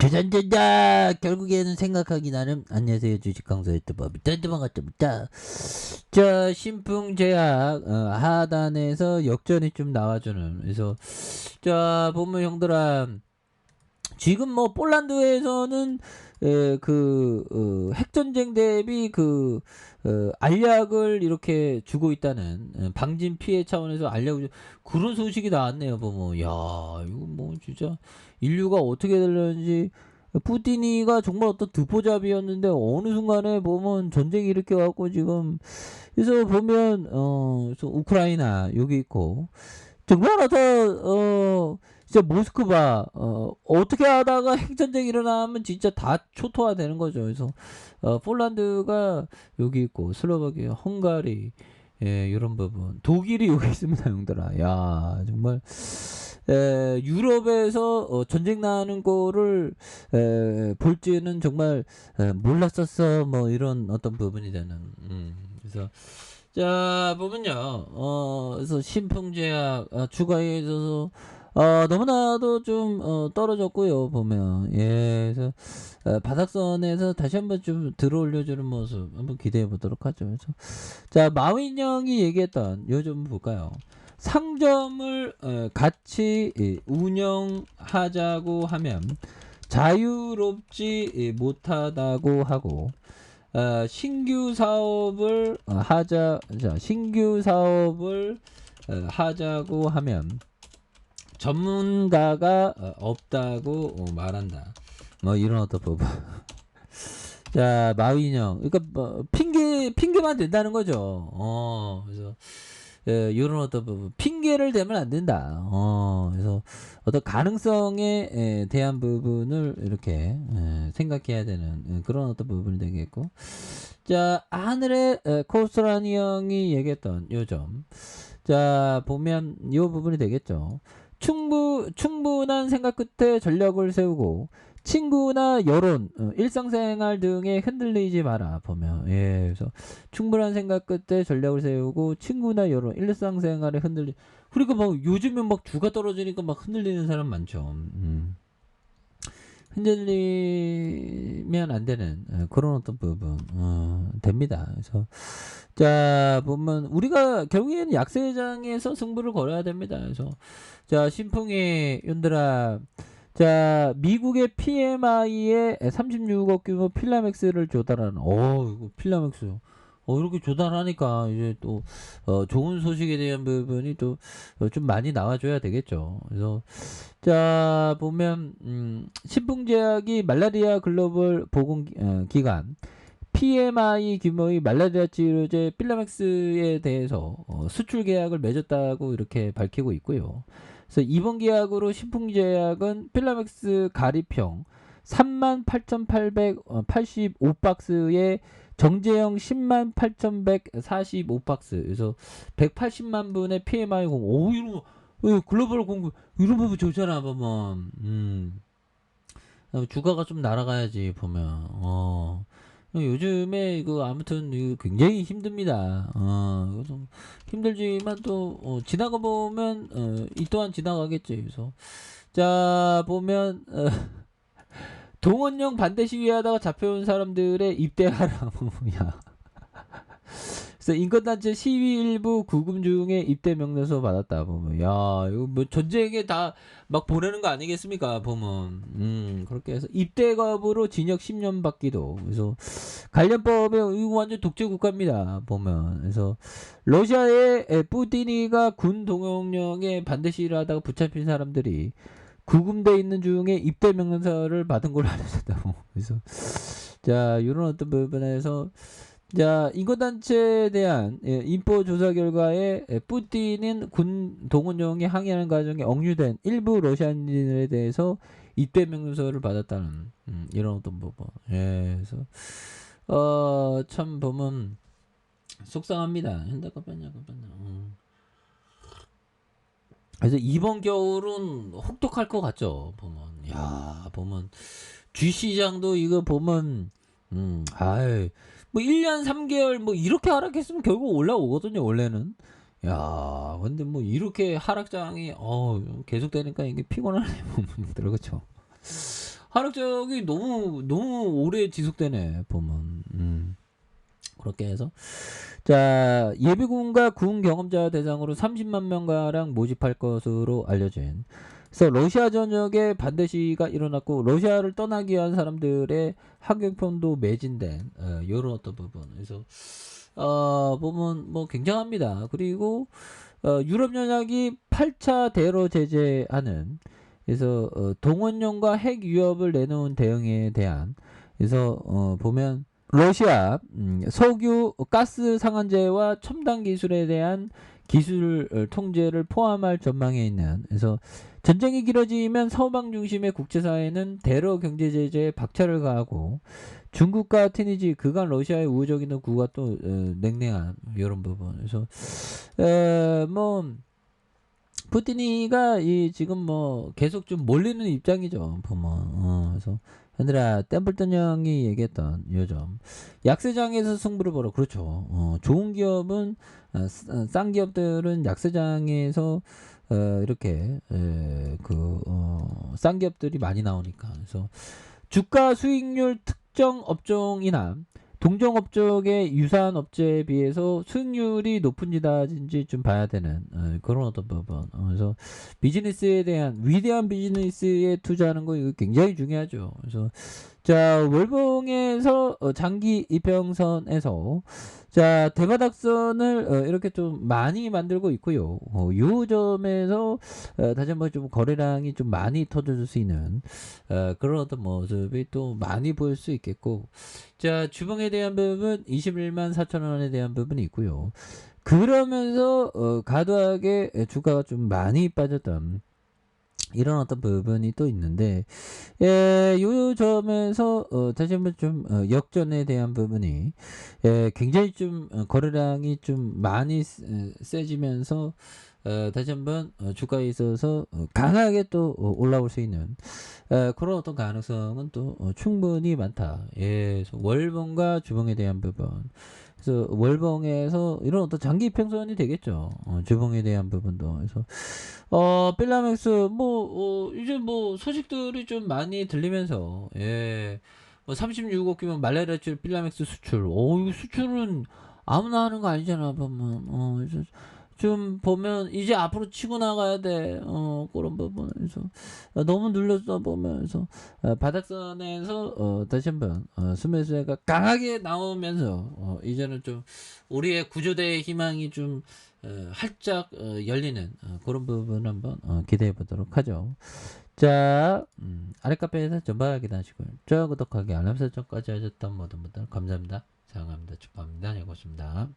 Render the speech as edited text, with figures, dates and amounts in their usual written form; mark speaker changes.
Speaker 1: 주전자자 결국에는 생각하기 나름. 안녕하세요, 주식강사 유튜버 반갑습니다. 자, 신풍제약 하단에서 역전이 좀 나와주는. 그래서 자 보면 형들아, 지금 뭐 폴란드에서는 핵전쟁 대비 알약을 이렇게 주고 있다는, 방진 피해 차원에서 알약을 그런 소식이 나왔네요. 보면 야, 이거 뭐 진짜 인류가 어떻게 되려는지. 푸틴이가 정말 어떤 듣보잡이었는데 어느 순간에 보면 전쟁이 일으켜갖고 지금. 그래서 보면 그래서 우크라이나 여기 있고, 정말 진짜 모스크바 어떻게 하다가 핵전쟁이 일어나면 진짜 다 초토화되는 거죠. 그래서 폴란드가 여기 있고, 슬로바키아, 헝가리, 예, 이런 부분, 독일이 여기 있습니다, 형들아. 야, 정말 유럽에서 전쟁 나는 거를 볼지는 정말 몰랐었어, 뭐 이런 어떤 부분이 되는. 그래서 자 보면요, 그래서 신풍제약 주가에 있어서 너무나도 좀 떨어졌고요. 보면, 예, 그래서 바닥선에서 다시 한번 좀 들어올려주는 모습 한번 기대해 보도록 하죠. 그래서 자, 마윈형이 얘기했던 요 좀 볼까요? 상점을 같이 운영하자고 하면 자유롭지 못하다고 하고, 신규 사업을 하자고 하면 전문가가 없다고 말한다. 뭐 이런 어떤 부분. 자, 마윈형, 그러니까 뭐 핑계만 된다는 거죠. 그래서 이런 어떤 부분, 핑계를 대면 안 된다. 그래서 어떤 가능성에 대한 부분을 이렇게 생각해야 되는 그런 어떤 부분이 되겠고. 자, 하늘의 코스라니 형이 얘기했던 요점. 자, 보면 이 부분이 되겠죠. 충분한 생각 끝에 전략을 세우고 친구나 여론, 일상생활 등에 흔들리지 마라. 보면, 예, 그래서 충분한 생각 끝에 전략을 세우고 친구나 여론, 일상생활에 그러니까 막 요즘에 막 주가 떨어지니까 막 흔들리는 사람 많죠. 흔들리면 안 되는 그런 어떤 부분 됩니다. 그래서 자 보면 우리가 결국에는 약세장에서 승부를 걸어야 됩니다. 그래서 자, 신풍이 윤들아, 자 미국의 PMI에 36억 규모 필라맥스를 조달하는. 이거 필라맥스 이렇게 조달하니까 이제 또 좋은 소식에 대한 부분이 또 좀 많이 나와줘야 되겠죠. 그래서 자 보면 신풍제약이 말라리아 글로벌 보건기관 PMI 규모의 말라리아 치료제 필라맥스에 대해서 수출 계약을 맺었다고 이렇게 밝히고 있고요. 그래서 이번 계약으로 신풍제약은 필라맥스 가리평 38,885박스에 정제형 108,145박스, 그래서 180만 분의 PMI 공급. 이런 글로벌 공급 이런 부분 좋잖아. 보면 주가가 좀 날아가야지. 보면 요즘에 이거 아무튼 이거 굉장히 힘듭니다. 이거 좀 힘들지만 또 지나가 보면 이 또한 지나가겠지. 그래서 자 보면 동원령 반대 시위하다가 잡혀온 사람들의 입대하라. 뭐야. 그래서 인권단체 시위 일부 구금 중에 입대 명령서 받았다. 보면, 야, 이거 뭐 전쟁에 다 막 보내는 거 아니겠습니까? 보면, 그렇게 해서 입대 거부로 징역 10년 받기도. 그래서 관련법에 이거 완전 독재 국가입니다. 보면, 그래서 러시아의 푸틴이가 군 동원령에 반대 시위를 하다가 붙잡힌 사람들이 구금돼 있는 중에 입대 명령서를 받은 걸로 알려졌다고. 그래서 자, 이런 어떤 부분에서 자, 인권단체에 대한 인포 조사 결과에 푸틴은 군 동원령에 항의하는 과정에 억류된 일부 러시아인들에 대해서 입대 명령서를 받았다는 이런 어떤 부분. 예, 그래서 참 보면 속상합니다. 현대카페냐. 그래서 이번 겨울은 혹독할 것 같죠. 보면, 야, 보면 주시장도 이거 보면 뭐 1년 3개월 뭐 이렇게 하락했으면 결국 올라오거든요, 원래는. 야, 근데 뭐 이렇게 하락장이 계속 되니까 이게 피곤하네. 보면 그렇죠. 하락장이 너무 오래 지속되네 보면. 그렇게 해서 자 예비군과 군 경험자 대상으로 30만 명가량 모집할 것으로 알려진. 그래서 러시아 전역에 반대 시위가 일어났고 러시아를 떠나기 위한 사람들의 항공편도 매진된 이런 어떤 부분. 그래서 보면 뭐 굉장합니다. 그리고 유럽 연합이 8차 대러 제재하는 그래서 동원령과 핵 위협을 내놓은 대응에 대한 그래서 보면 러시아 석유 가스 상한제와 첨단 기술에 대한 기술 통제를 포함할 전망에 있는 그래서 전쟁이 길어지면 서방 중심의 국제사회는 대러 경제 제재에 박차를 가하고 중국과 튀니지 그간 러시아의 우호적인 구가 또 냉랭한 이런 부분. 그래서 뭐 푸틴이가 이 지금 뭐 계속 좀 몰리는 입장이죠 보면. 그래서 얘들아 템플턴 형이 얘기했던 요점 약세장에서 승부를 보러 그렇죠. 좋은 기업은 싼 기업들은 약세장에서 이렇게 싼 기업들이 많이 나오니까. 그래서 주가 수익률 특정 업종이나 동종 업종의 유사한 업체에 비해서 수익률이 높은지다든지 좀 봐야 되는 그런 어떤 부분. 그래서 비즈니스에 대한 위대한 비즈니스에 투자하는 거 이거 굉장히 중요하죠. 그래서 자 월봉에서 장기 이평선에서 자 대바닥선을 이렇게 좀 많이 만들고 있고요. 요 점에서 다시 한번 좀 거래량이 좀 많이 터져줄 수 있는 그런 어떤 모습이 또 많이 보일 수 있겠고. 자 주봉에 대한 부분 21만 4천 원에 대한 부분이 있고요. 그러면서 과도하게 주가가 좀 많이 빠졌던 이런 어떤 부분이 또 있는데 요 점에서 다시 한번 좀 역전에 대한 부분이 굉장히 좀 거래량이 좀 많이 세지면서 다시 한번 주가에 있어서 강하게 또 올라올 수 있는 그런 어떤 가능성은 또 충분히 많다. 그래서 월봉과 주봉에 대한 부분. 그래서 월봉에서 이런 어떤 장기 평선이 되겠죠. 주봉에 대한 부분도. 그래서 필라맥스 이제 뭐 소식들이 좀 많이 들리면서 뭐 36억 규모 말레라칠 필라맥스 수출. 이거 수출은 아무나 하는 거 아니잖아 보면. 좀 보면 이제 앞으로 치고 나가야 돼. 그런 부분에서 너무 눌렸어 보면서 바닥선에서 다시 한번 수매수가 강하게 나오면서 이제는 좀 우리의 구조대의 희망이 좀 활짝 열리는 그런 부분 한번 기대해 보도록 하죠. 자 아래 카페에서 전방 확인하시고요. 좋아요 구독하기 알람 설정까지 하셨던 모든 분들 감사합니다. 사랑합니다. 축하합니다. 해보겠습니다.